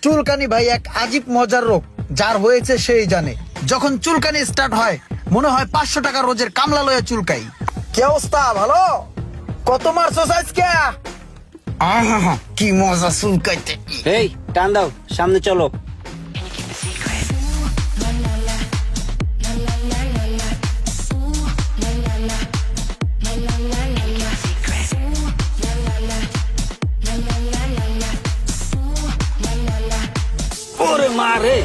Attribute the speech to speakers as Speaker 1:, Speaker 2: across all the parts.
Speaker 1: চুলকানি ভাই এক আজীব মজার রোগ, যার হয়েছে সেই জানে। যখন চুলকানি স্টার্ট হয় মনে হয় 500 টাকা রোজের কামলা লয়ে চুলকাই। কি অবস্থা? ভালো? কত মারছো আজকে? আহা, কি মজা চুলকাইতে।
Speaker 2: এই টান দাও, সামনে চলো। ওরে মা রে!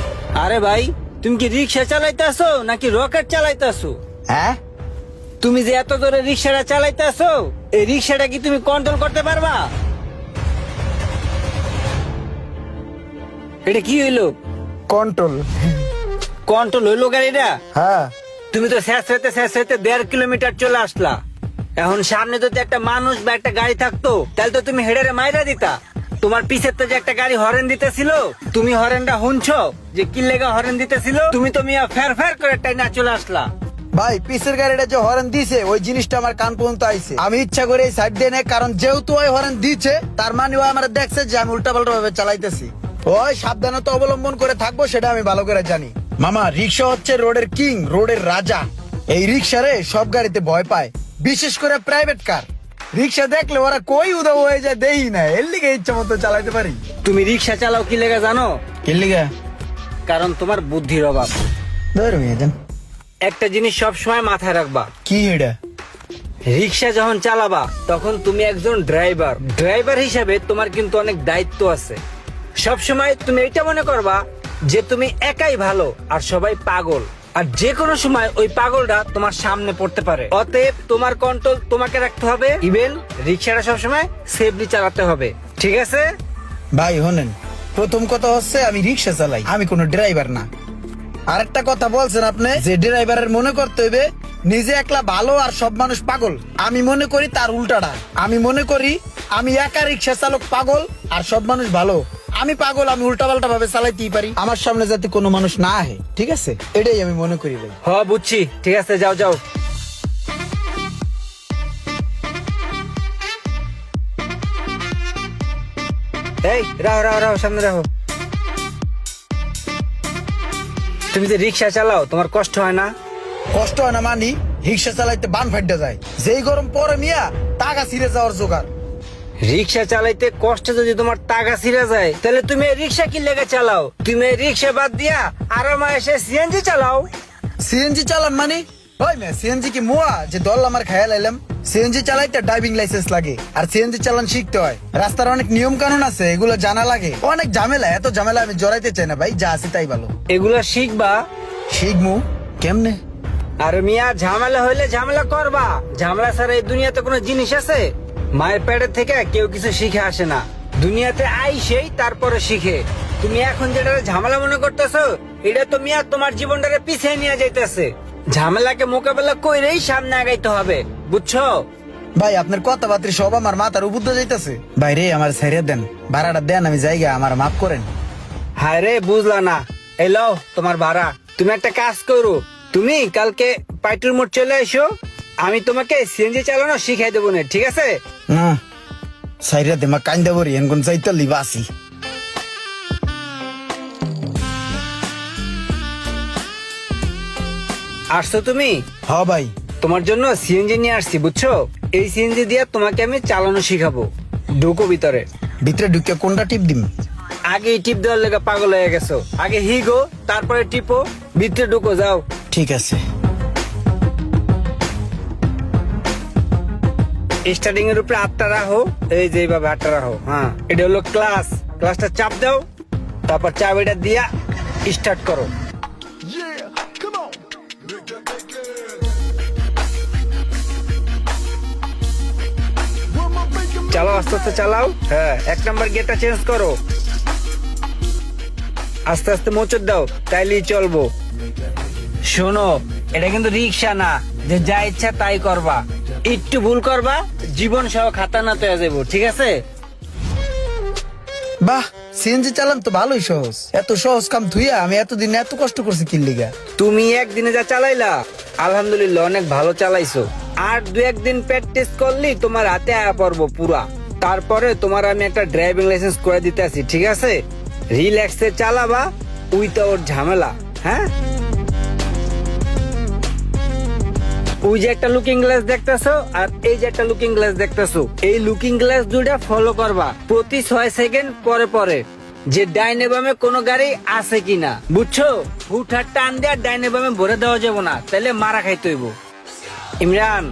Speaker 2: আরে ভাই, তুমি কি রিক্সা চালাইতেছো নাকি রকেট চালাইতেছো?
Speaker 1: হ্যাঁ,
Speaker 2: তুমি যে এত জোরে রিক্সাটা চালাইতেছো, এই রিক্সাটা কি তুমি কন্ট্রোল করতে পারবা? এটা কি হইলো?
Speaker 1: কন্ট্রোল।
Speaker 2: কন্ট্রোল হইলো গাড়িটা?
Speaker 1: হ্যাঁ,
Speaker 2: তুমি তো শেষ হইতে 1.5 কিলোমিটার চলে আসলা। এখন সামনে যদি একটা মানুষ বা একটা গাড়ি থাকতো, তাহলে তো তুমি হেডারে মাইরা দিতা। তোমার পিছের তো যে একটা গাড়ি হরেন দিতেছিল, তুমি হরেনটা শুনছো যে কি লেগা হরেন দিতেছিল? তুমি তো মিয়া ফের ফের করে টাইনা চলে আসলা।
Speaker 1: ভাই পিসের গাড়িটা যে হরেন দিছে ওই জিনিসটা আমার কান পর্যন্ত আইছে। আমি ইচ্ছা করে এই সাইড দিয়ে নেই, কারণ যেহেতু ওই হরেন দিচ্ছে তার মানে ও আমার দেখছে যে আমি উল্টাপাল্টা ভাবে চালাইতেছি। ওই সাবধানতা অবলম্বন করে থাকবো সেটা আমি ভালো করে জানি। মামা, রিক্সা হচ্ছে রোডের কিং, রোডের রাজা। এই রিক্সারে সব গাড়িতে ভয় পায়, বিশেষ করে প্রাইভেট কার। রিক্সা দেখলে ওরা কই উদাও হয়ে যায় দেই না, এর লিগে ইচ্ছা মতো চালাইতে পারি।
Speaker 2: তুমি রিক্সা চালাও কি লেগা জানো?
Speaker 1: এর লিগে
Speaker 2: কারণ তোমার বুদ্ধির অভাব।
Speaker 1: ধর্মিয়ে
Speaker 2: একটা জিনিস সব সময় মাথায় রাখবা,
Speaker 1: কি এটা?
Speaker 2: রিক্সা যখন চালাবা তখন তুমি একজন ড্রাইভার। ড্রাইভার হিসাবে তোমার কিন্তু অনেক দায়িত্ব আছে। সব সময় তুমি এটা মনে করবা যে তুমি একাই ভালো আর সবাই পাগল, আর যে কোনো সময় ওই পাগলটা তোমার সামনে পড়তে পারে। অতএব তোমার কন্ট্রোল তোমাকে রাখতে হবে, ইভেন রিক্সাটা সবসময় সেফলি চালাতে হবে, ঠিক আছে?
Speaker 1: ভাই শোনেন, প্রথম কথা হচ্ছে আমি রিক্সা চালাই, আমি কোনো ড্রাইভার না। আরেকটা কথা বলছেন আপনি যে ড্রাইভারের মনে করতে হইবে নিজে একলা ভালো আর সব মানুষ পাগল। আমি মনে করি তার উল্টাটা। আমি মনে করি আমি একা রিক্সা চালক পাগল আর সব মানুষ ভালো। আমি পাগল, আমি উল্টাপাল্টা ভাবে চালাইতেই পারি, আমার সামনে যাতে কোনো মানুষ না আহে, ঠিক আছে? এটাই আমি মনে করি ভাই।
Speaker 2: হ, বুঝছি, ঠিক আছে, যাও যাও। এই রাহো রাহো রাহো, সামনে রাহো। তুমি যে রিক্সা চালাও তোমার কষ্ট হয় না?
Speaker 1: কষ্ট হয় না মানি, রিক্সা চালাইতে বান ফাইডা যায়। যেই গরম পরে মিয়া টাকা ছিঁড়ে যাওয়ার জোগাড়।
Speaker 2: রিক্সা চালাইতে কষ্ট যদি তোমার টাকা ছিঁড়ে যায়, তাহলে তুমি এই রিক্সা কি লেগে চালাও? তুমি এই রিক্সা বাদ দিয়া আরামে এসে সিএনজি চালাও।
Speaker 1: সিএনজি চালান মানে? ওই মে সিএনজি কি মুয়া যে দল আমার খেয়াল এলাম? সিএনজি চালাইতে ড্রাইভিং লাইসেন্স লাগে, আর সিএনজি চালান শিখতে হয়। রাস্তার অনেক নিয়ম কানুন আছে, এগুলো জানা লাগে। অনেক ঝামেলা, এত ঝামেলা আমি জড়াইতে চাই না ভাই, যা আছে তাই ভালো।
Speaker 2: এগুলা শিখবা।
Speaker 1: শিখমু কেমনে?
Speaker 2: আর মিয়া, ঝামেলা হইলে ঝামেলা করবা। ঝামেলা ছাড়া এই দুনিয়াতে কোনো জিনিস আছে? মায়ের পেটের থেকে কেউ কিছু শিখে আসে না, দুনিয়াতে আইসেই তারপরে শিখে। তুমি এখন যেটা ঝামেলা মনে করতেছো, এটা তো মিয়া তোমার জীবনটারে পিছিয়ে নিয়ে যাইতেছে। ঝামেলাকে মোকাবেলা কইরেই সামনে আগাইতে হবে, বুঝছো?
Speaker 1: ভাই আপনার কথাবার্তা সব আমার মাথার উপর যাইতেছে। ভাই রে আমার ছেড়ে দেন, ভাড়াটা দেন, আমি জায়গা আমার মাফ করেন।
Speaker 2: হায় রে, বুঝলা না? এলো তোমার ভাড়া। তুমি একটা কাজ করো, তুমি কালকে পাইটুর মোড় চলে এসো, আমি তোমাকে সিএনজি চালানো শিখাই দেবো না, ঠিক আছে?
Speaker 1: সাইরা দে মা কান্দা বরি এনকন চাইতে লিবা আসি।
Speaker 2: আসছো তুমি?
Speaker 1: হ ভাই।
Speaker 2: তোমার জন্য সিএনজি নিয়ে আসছি, বুঝছো? এই সিএনজি দিয়ে তোমাকে আমি চালানো শিখাবো। ঢুকো ভিতরে।
Speaker 1: ভিতরে ঢুকে কোনটা টিপ দিম?
Speaker 2: আগে টিপ দেওয়ার লেগে পাগল হয়ে গেছো। আগে হিগো, তারপরে টিপো। ভিতরে ঢুকো, যাও।
Speaker 1: ঠিক আছে।
Speaker 2: স্টার্টিং এর উপরে হাতটা রাখো, এই যে এইভাবে হাতটা রাখো। হ্যাঁ, এটা হলো ক্লাস। ক্লাসটা চাপ দাও, তারপর চাবিটা দিয়া স্টার্ট করো। চালাও, আস্তে আস্তে চালাও। হ্যাঁ, 1 নাম্বার গিয়ারটা চেঞ্জ করো। আস্তে আস্তে মোচড় দাও, তাইলেই চলবো। শোনো, এটা কিন্তু রিক্সা না যে যা ইচ্ছা তাই করবা। একটু ভুল করবা, জীবন সহ খাতানাত হয়ে যাবো, ঠিক আছে?
Speaker 1: বাহ, সিএনজি চালান তো ভালোই সহজ। এত সহজ কাম থুইয়া আমি এতদিন এত কষ্ট করছি কি লিগা?
Speaker 2: তুমি একদিনে যা চালাইলা, আলহামদুলিল্লাহ অনেক ভালো চালাইছো। আর 2-1 দিন প্র্যাকটিস করলি তোমার হাতে আয়া পড়বো পুরা। তারপরে তোমার আমি একটা ড্রাইভিং লাইসেন্স করে দিতে আসি, ঠিক আছে? রিল্যাক্সে চালাবা উইথাউট ঝামেলা। হ্যাঁ, ওই যে একটা লুকিং গ্লাস দেখতেছো আর এই যে একটা লুকিং গ্লাস দেখতেছো, এই লুকিং গ্লাস দুইটা ফলো করবা প্রতি 6 সেকেন্ড পরে পরে, যে ডাইনে বামে কোনো গাড়ি আছে কিনা, বুঝছো? হুটহাট টান দিয়ে ডাইনে বামে ভরে দেওয়া যাবো না, তাহলে মারা খাইতে হইব। ইমরান,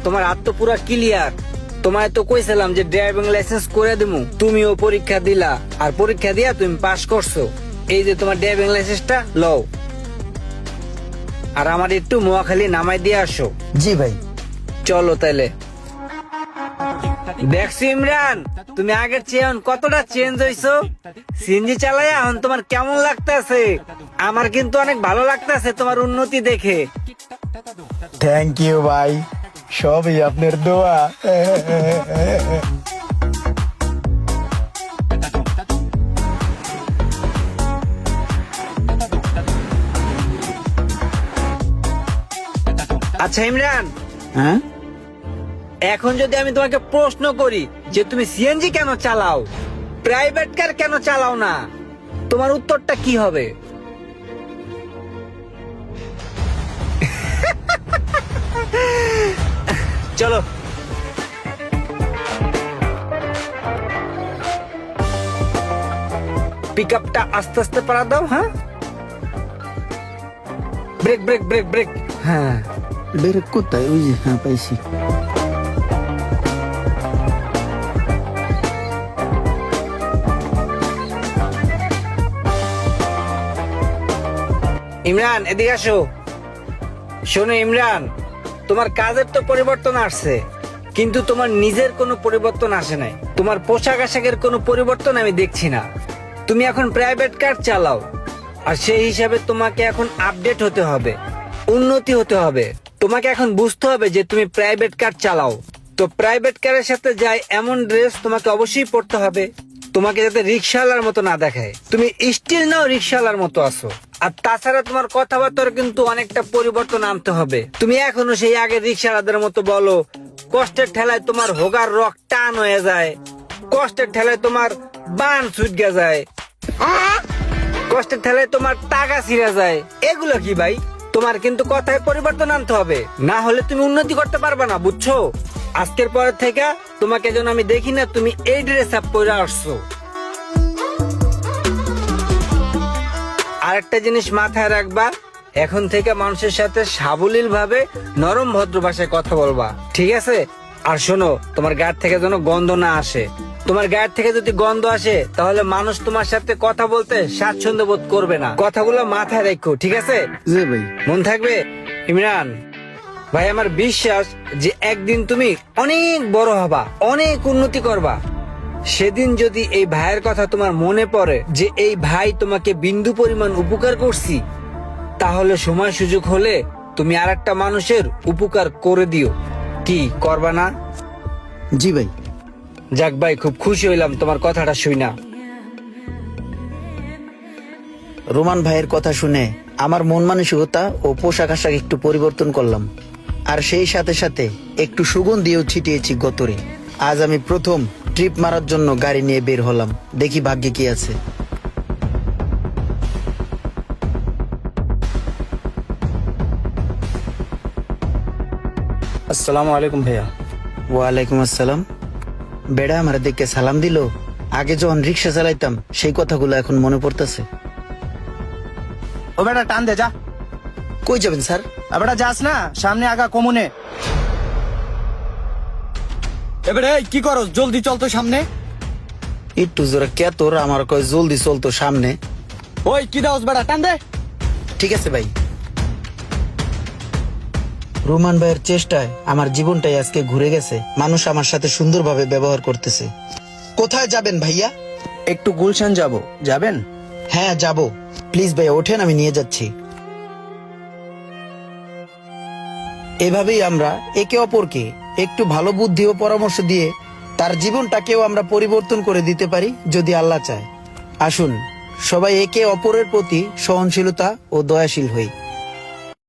Speaker 2: তোমার হাত তো পুরা ক্লিয়ার। তোমায় তো কইছিলাম যে ড্রাইভিং লাইসেন্স করে দিমু, তুমিও পরীক্ষা দিলা, আর পরীক্ষা দিয়া তুমি পাস করছো। এই যে তোমার ড্রাইভিং লাইসেন্সটা লও, আর আমার একটু মোয়াখালী নামাই দিয়ে আসো।
Speaker 1: জি ভাই।
Speaker 2: চলো তাইলে। দেখছো ইমরান, তুমি আগের চেয়ে এখন কতটা চেঞ্জ হইছো। সিএনজি চালাই এখন তোমার কেমন লাগতেছে? আমার কিন্তু অনেক ভালো লাগতেছে তোমার উন্নতি দেখে।
Speaker 1: থ্যাংক ইউ ভাই, সবই আপনার দোয়া।
Speaker 2: আচ্ছা ইমরান,
Speaker 1: হ্যাঁ,
Speaker 2: এখন যদি আমি তোমাকে প্রশ্ন করি যে তুমি সিএনজি কেন চালাও, প্রাইভেট কার কেন চালাও না, তোমার উত্তরটা কি হবে? চলো। পিক আপটা আস্তে আস্তে পাড়া দাও। হ্যাঁ, ব্রেক ব্রেক ব্রেক ব্রেক। হ্যাঁ,
Speaker 1: বের কোথায়? ওই যে, হ্যাঁ পাইছি।
Speaker 2: ইমরান এদিকে আসো। শোনো ইমরান, তোমার কাজের তো পরিবর্তন আসছে, কিন্তু তোমার নিজের কোনো পরিবর্তন আসে নাই। তোমার পোশাক আশাকের কোনো পরিবর্তন আমি দেখছি না। তুমি এখন প্রাইভেট কার চালাও, আর সেই হিসাবে তোমাকে এখন আপডেট হতে হবে, উন্নতি হতে হবে। তোমাকে এখন বুঝতে হবে যে তুমি প্রাইভেট কার চালাও, তো প্রাইভেট কারের সাথে যায় এমন ড্রেস তোমাকে অবশ্যই পড়তে হবে, তোমাকে যাতে রিক্সাওয়ালার মতো না দেখায়। তুমি স্টিল নাও রিক্সাওয়ালার মতো আছো। আর তাছাড়া তোমার কথাবার্তার কিন্তু অনেকটা পরিবর্তন আনতে হবে। তুমি এখনো সেই আগের রিক্সাওয়ালাদের মতো বলো, কষ্টের ঠেলায় তোমার হোগার রক টান হয়ে যায়, কষ্টের ঠেলায় তোমার বান ছুটকে যায়, কষ্টের ঠেলায় তোমার টাকা ছিঁড়ে যায়। এগুলো কি ভাই? তোমার কিন্তু কথায় পরিবর্তন আনতে হবে, না হলে তুমি উন্নতি করতে পারবে না, বুঝছো? আজকের পর থেকে তোমাকে যেন আমি দেখি না তুমি এই ড্রেস আপ পরে আসছো। আরেকটা জিনিস মাথায় রাখবা, এখন থেকে মানুষের সাথে সাবলীল ভাবে নরম ভদ্র ভাষায় কথা বলবা, ঠিক আছে? আর শোনো, তোমার গায়ের থেকে যেন গন্ধ না আসে। তোমার গায়ের থেকে যদি গন্ধ আসে তাহলে মানুষ তোমার সাথে কথা বলতে স্বাচ্ছন্দ্য বোধ করবে না। কথাগুলো মাথায় রাখো, ঠিক আছে?
Speaker 1: জি ভাই।
Speaker 2: মন থাকবে? ইমরান ভাই, আমার বিশ্বাস যে একদিন তুমি অনেক বড় হবা, অনেক উন্নতি করবা। সেদিন যদি এই ভাইয়ের কথা তোমার মনে পড়ে যে এই ভাই তোমাকে বিন্দু পরিমাণ উপকার করছি, তাহলে সময় সুযোগ হলে তুমি আরেকটা মানুষের উপকার করে দিও। কি করবা না?
Speaker 1: জি ভাই।
Speaker 2: যাক ভাই, খুব খুশি হইলাম তোমার কথাটা শুইনা।
Speaker 1: রোমান ভাইয়ের কথা শুনে আমার মন মানসিকতা ও পোশাক আশাক একটু পরিবর্তন করলাম, আর সেই সাথে সাথে একটু সুগন্ধিও ছিটিয়েছি গতরে। আজ আমি প্রথম ট্রিপ মারার জন্য গাড়ি নিয়ে বের হলাম, দেখি ভাগ্যে কি আছে।
Speaker 3: আসসালামু আলাইকুম ভাইয়া।
Speaker 1: ওয়ালাইকুম আসসালাম। বেড়া আমার দেখে সালাম দিল। আগে যখন রিক্সা চালাইতাম সেই কথাগুলো এখন মনে পড়তেছে।
Speaker 3: ও বেটা টান দে, যা।
Speaker 1: কই যাবেন স্যার?
Speaker 3: বেটা যাস না, সামনে আগা কমুনে। এবারে কি করো, জলদি চল তো সামনে।
Speaker 1: একটু জোরে কে তোর, আমার কয় জলদি চলতো সামনে।
Speaker 3: ওই কি দাওস বেটা, টান দে।
Speaker 1: ঠিক আছে ভাই। রোমান ভাইয়ের চেষ্টায় আমার জীবনটাই আজকে ঘুরে গেছে। মানুষ আমার সাথে সুন্দরভাবে ব্যবহার করতেছে। কোথায় যাবেন ভাইয়া?
Speaker 3: একটু গুলশান যাব, যাবেন?
Speaker 1: হ্যাঁ যাব। প্লিজ ভাইয়া ওঠেন, আমি নিয়ে যাচ্ছি। এভাবেই আমরা একে অপরকে একটু ভালো বুদ্ধি ও পরামর্শ দিয়ে তার জীবনটাকেও আমরা পরিবর্তন করে দিতে পারি যদি আল্লাহ চায়। আসুন সবাই একে অপরের প্রতি সহনশীলতা ও দয়াশীল হই।